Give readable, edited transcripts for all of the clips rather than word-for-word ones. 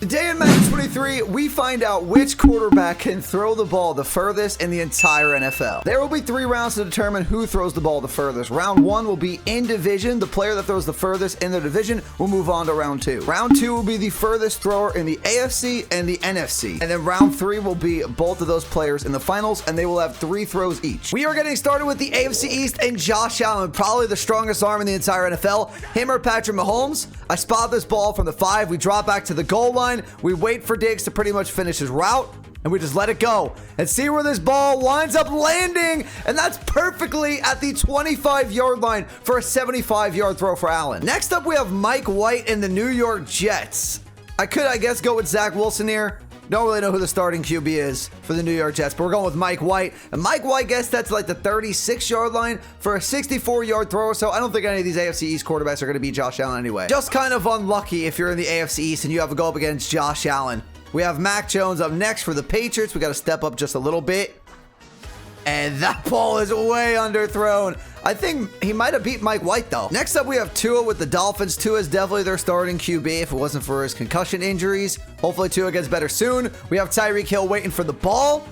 Today in Madden 23, we find out which quarterback can throw the ball the furthest in the entire NFL. There will be 3 rounds to determine who throws the ball the furthest. Round 1 will be in division. The player that throws the furthest in their division will move on to round 2. Round 2 will be the furthest thrower in the AFC and the NFC. And then round 3 will be both of those players in the finals, and they will have 3 throws each. We are getting started with the AFC East and Josh Allen, probably the strongest arm in the entire NFL. Him or Patrick Mahomes. I spot this ball from the 5. We drop back to the goal line. We wait for Diggs to pretty much finish his route, and we just let it go and see where this ball winds up landing. And that's perfectly at the 25-yard line for a 75-yard throw for Allen. Next up, we have Mike White and the New York Jets. I guess, go with Zach Wilson here. Don't really know who the starting QB is for the New York Jets, but we're going with Mike White. And Mike White gets that to like the 36-yard line for a 64-yard throw. So I don't think any of these AFC East quarterbacks are going to beat Josh Allen anyway. Just kind of unlucky if you're in the AFC East and you have to go up against Josh Allen. We have Mac Jones up next for the Patriots. We got to step up just a little bit. And that ball is way underthrown. I think he might have beat Mike White, though. Next up, we have Tua with the Dolphins. Tua is definitely their starting QB if it wasn't for his concussion injuries. Hopefully, Tua gets better soon. We have Tyreek Hill waiting for the ball.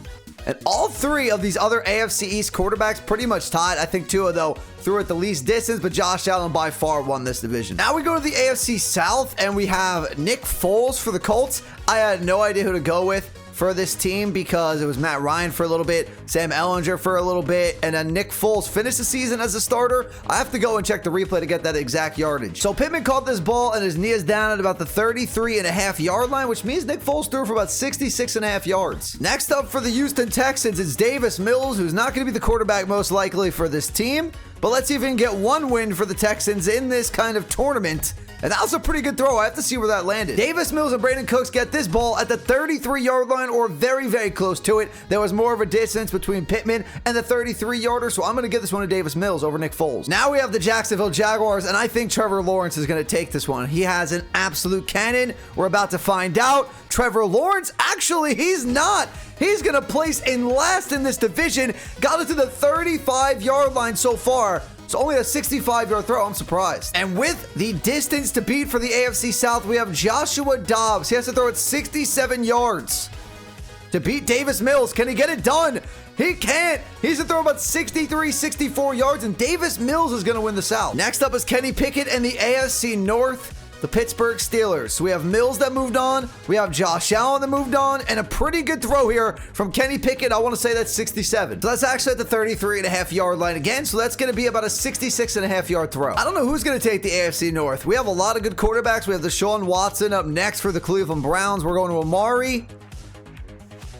And all 3 of these other AFC East quarterbacks pretty much tied. I think Tua, though, threw it the least distance, but Josh Allen by far won this division. Now we go to the AFC South, and we have Nick Foles for the Colts. I had no idea who to go with for this team because it was Matt Ryan for a little bit, Sam Ehlinger for a little bit, and then Nick Foles finished the season as a starter. I have to go and check the replay to get that exact yardage. So Pittman caught this ball and his knee is down at about the 33.5-yard line, which means Nick Foles threw for about 66.5 yards. Next up for the Houston Texans, it's Davis Mills, who's not going to be the quarterback most likely for this team. But let's see if we can get 1 win for the Texans in this kind of tournament. And that was a pretty good throw. I have to see where that landed. Davis Mills and Brandon Cooks get this ball at the 33-yard line or very, very close to it. There was more of a distance between Pittman and the 33-yarder, so I'm going to give this one to Davis Mills over Nick Foles. Now we have the Jacksonville Jaguars, and I think Trevor Lawrence is going to take this one. He has an absolute cannon. We're about to find out. Trevor Lawrence, actually, he's not. He's going to place in last in this division. Got it to the 35-yard line so far. It's only a 65-yard throw. I'm surprised. And with the distance to beat for the AFC South, we have Joshua Dobbs. He has to throw it 67 yards to beat Davis Mills. Can he get it done? He can't. He's going to throw about 63, 64 yards, and Davis Mills is going to win the South. Next up is Kenny Pickett and the AFC North. The Pittsburgh Steelers. So we have Mills that moved on. We have Josh Allen that moved on. And a pretty good throw here from Kenny Pickett. I want to say that's 67. So that's actually at the 33.5-yard line again. So that's going to be about a 66.5-yard throw. I don't know who's going to take the AFC North. We have a lot of good quarterbacks. We have Deshaun Watson up next for the Cleveland Browns. We're going to Amari.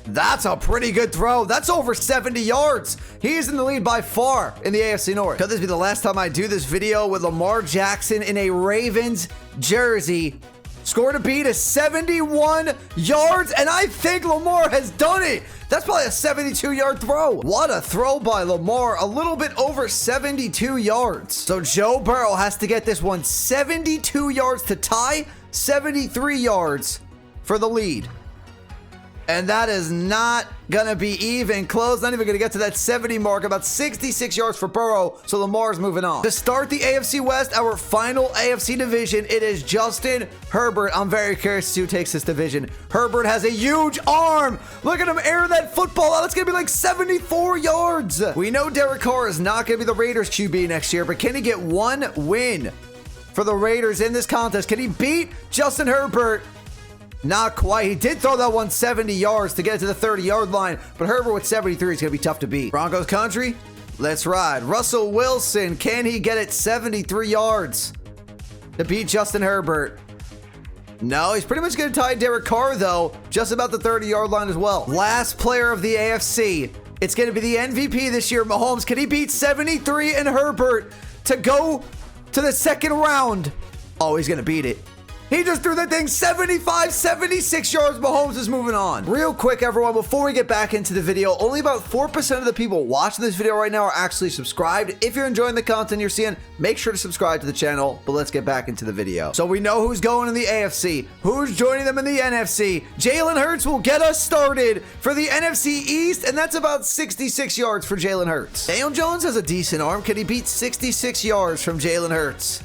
That's a pretty good throw. That's over 70 yards. He is in the lead by far in the AFC North. Could this be the last time I do this video with Lamar Jackson in a Ravens jersey? Scored a beat of 71 yards, and I think Lamar has done it. That's probably a 72-yard throw. What a throw by Lamar. A little bit over 72 yards. So Joe Burrow has to get this one 72 yards to tie, 73 yards for the lead. And that is not going to be even close. Not even going to get to that 70 mark. About 66 yards for Burrow. So Lamar's moving on. To start the AFC West, our final AFC division, it is Justin Herbert. I'm very curious to see who takes this division. Herbert has a huge arm. Look at him air that football out. It's going to be like 74 yards. We know Derek Carr is not going to be the Raiders QB next year, but can he get 1 win for the Raiders in this contest? Can he beat Justin Herbert? Not quite. He did throw that one 70 yards to get it to the 30-yard line, but Herbert with 73 is going to be tough to beat. Broncos country, let's ride. Russell Wilson, can he get it 73 yards to beat Justin Herbert? No, he's pretty much going to tie Derek Carr, though, just about the 30-yard line as well. Last player of the AFC. It's going to be the MVP this year, Mahomes. Can he beat 73 and Herbert to go to the second round? Oh, he's going to beat it. He just threw that thing 75, 76 yards. Mahomes is moving on. Real quick, everyone, before we get back into the video, only about 4% of the people watching this video right now are actually subscribed. If you're enjoying the content you're seeing, make sure to subscribe to the channel, but let's get back into the video. So we know who's going in the AFC, who's joining them in the NFC. Jalen Hurts will get us started for the NFC East, and that's about 66 yards for Jalen Hurts. Daniel Jones has a decent arm. Can he beat 66 yards from Jalen Hurts?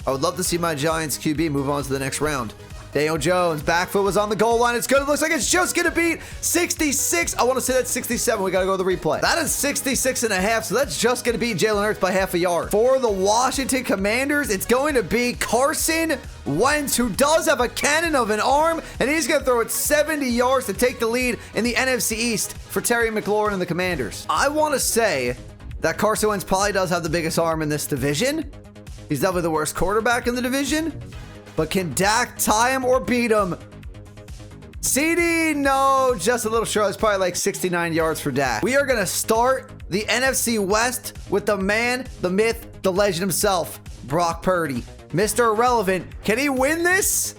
I would love to see my Giants QB move on to the next round. Daniel Jones, back foot was on the goal line. It's good. It looks like it's just going to beat 66. I want to say that's 67. We got to go to the replay. That is 66.5, so that's just going to beat Jalen Hurts by half a yard. For the Washington Commanders, it's going to be Carson Wentz, who does have a cannon of an arm, and he's going to throw it 70 yards to take the lead in the NFC East for Terry McLaurin and the Commanders. I want to say that Carson Wentz probably does have the biggest arm in this division. He's definitely the worst quarterback in the division. But can Dak tie him or beat him? CD, no, just a little short. It's probably like 69 yards for Dak. We are going to start the NFC West with the man, the myth, the legend himself, Brock Purdy. Mr. Irrelevant. Can he win this?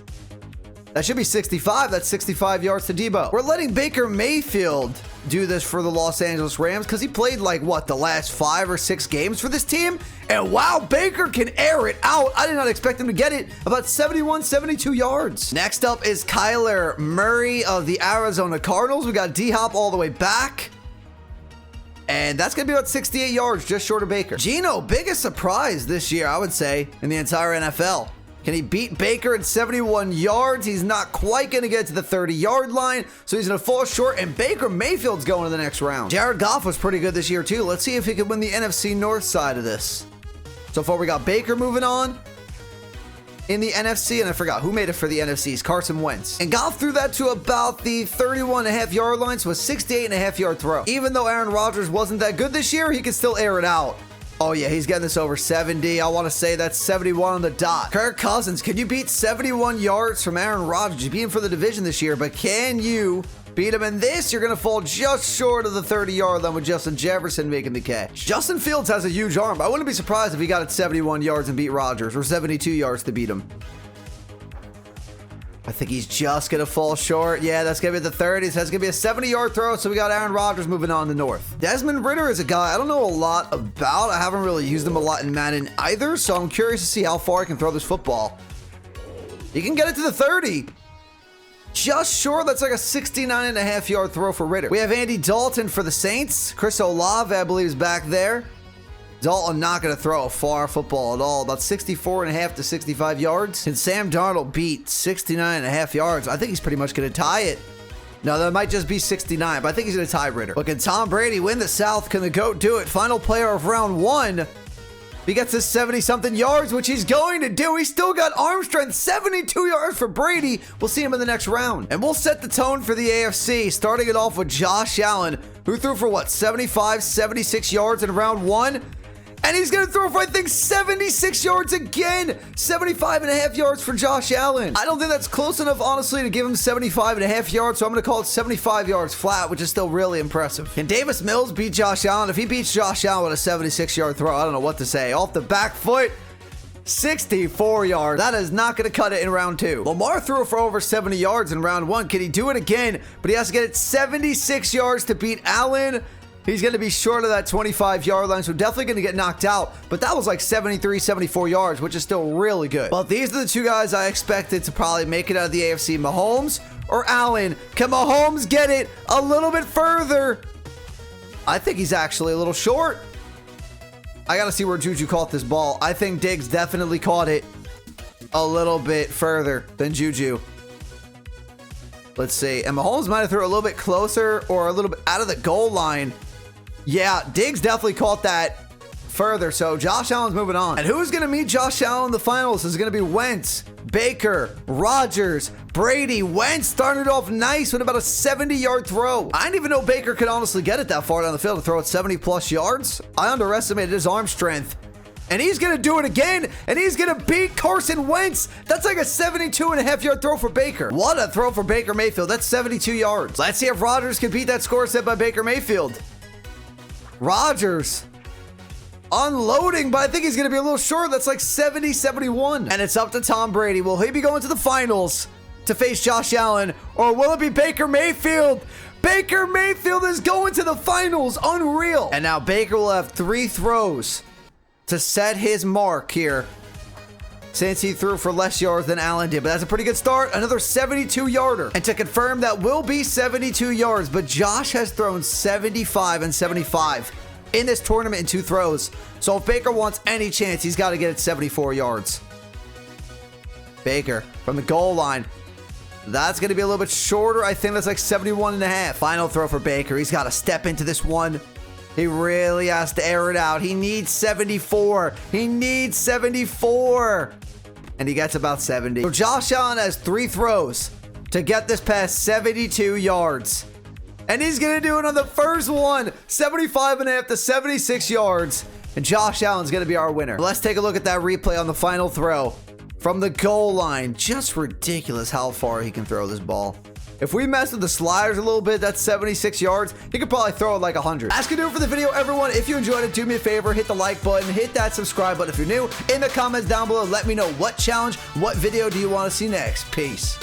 That should be 65. That's 65 yards to Debo. We're letting Baker Mayfield do this for the Los Angeles Rams because he played like, what, the last 5 or 6 games for this team? And wow, Baker can air it out. I did not expect him to get it. About 71, 72 yards. Next up is Kyler Murray of the Arizona Cardinals. We got D-Hop all the way back. And that's going to be about 68 yards, just short of Baker. Geno, biggest surprise this year, I would say, in the entire NFL. Can he beat Baker at 71 yards? He's not quite going to get to the 30-yard line, so he's going to fall short, and Baker Mayfield's going to the next round. Jared Goff was pretty good this year, too. Let's see if he can win the NFC North side of this. So far, we got Baker moving on in the NFC, and I forgot who made it for the NFCs, Carson Wentz. And Goff threw that to about the 31.5-yard line, so a 68.5-yard throw. Even though Aaron Rodgers wasn't that good this year, he can still air it out. Oh, yeah, he's getting this over 70. I want to say that's 71 on the dot. Kirk Cousins, can you beat 71 yards from Aaron Rodgers? You beat him for the division this year, but can you beat him in this? You're going to fall just short of the 30-yard line with Justin Jefferson making the catch. Justin Fields has a huge arm. I wouldn't be surprised if he got it 71 yards and beat Rodgers, or 72 yards to beat him. I think he's just going to fall short. Yeah, that's going to be the 30s. That's going to be a 70-yard throw, so we got Aaron Rodgers moving on to North. Desmond Ridder is a guy I don't know a lot about. I haven't really used him a lot in Madden either, so I'm curious to see how far he can throw this football. He can get it to the 30. Just short. That's like a 69.5-yard throw for Ridder. We have Andy Dalton for the Saints. Chris Olave, I believe, is back there. Dalton not going to throw a far football at all. About 64.5 to 65 yards. Can Sam Darnold beat 69.5 yards? I think he's pretty much going to tie it. No, that might just be 69, but I think he's going to tie Ridder. But can Tom Brady win the South? Can the GOAT do it? Final player of round 1. He gets his 70-something yards, which he's going to do. He's still got arm strength. 72 yards for Brady. We'll see him in the next round. And we'll set the tone for the AFC, starting it off with Josh Allen, who threw for, what, 75, 76 yards in round 1? And he's going to throw for, I think, 76 yards again. 75.5 yards for Josh Allen. I don't think that's close enough, honestly, to give him 75.5 yards, so I'm going to call it 75 yards flat, which is still really impressive. Can Davis Mills beat Josh Allen? If he beats Josh Allen with a 76-yard throw, I don't know what to say. Off the back foot, 64 yards. That is not going to cut it in round 2. Lamar threw for over 70 yards in round 1. Can he do it again? But he has to get it 76 yards to beat Allen. He's going to be short of that 25-yard line, so definitely going to get knocked out. But that was like 73, 74 yards, which is still really good. But these are the two guys I expected to probably make it out of the AFC. Mahomes or Allen? Can Mahomes get it a little bit further? I think he's actually a little short. I got to see where Juju caught this ball. I think Diggs definitely caught it a little bit further than Juju. Let's see. And Mahomes might have threw a little bit closer or a little bit out of the goal line. Yeah, Diggs definitely caught that further, so Josh Allen's moving on. And who's going to meet Josh Allen in the finals? Is going to be Wentz, Baker, Rodgers, Brady. Wentz started off nice with about a 70-yard throw. I didn't even know Baker could honestly get it that far down the field to throw it 70-plus yards. I underestimated his arm strength. And he's going to do it again, and he's going to beat Carson Wentz. That's like a 72.5-yard throw for Baker. What a throw for Baker Mayfield. That's 72 yards. Let's see if Rodgers can beat that score set by Baker Mayfield. Rodgers unloading, but I think he's going to be a little short. That's like 70, 71. And it's up to Tom Brady. Will he be going to the finals to face Josh Allen, or will it be Baker Mayfield? Baker Mayfield is going to the finals. Unreal. And now Baker will have 3 throws to set his mark here, since he threw for less yards than Allen did. But that's a pretty good start. Another 72-yarder. And to confirm, that will be 72 yards. But Josh has thrown 75 and 75 in this tournament in 2 throws. So if Baker wants any chance, he's got to get it 74 yards. Baker from the goal line That's going to be a little bit shorter. I think that's like 71.5. Final throw for Baker. He's got to step into this one. He really has to air it out. He needs 74. He needs 74. And he gets about 70. So Josh Allen has 3 throws to get this past 72 yards. And he's going to do it on the first one. 75.5 to 76 yards. And Josh Allen's going to be our winner. Let's take a look at that replay on the final throw. From the goal line. Just ridiculous how far he can throw this ball. If we mess with the sliders a little bit, that's 76 yards. He could probably throw it like 100. That's going to do it for the video, everyone. If you enjoyed it, do me a favor. Hit the like button. Hit that subscribe button if you're new. In the comments down below, let me know what challenge, what video do you want to see next. Peace.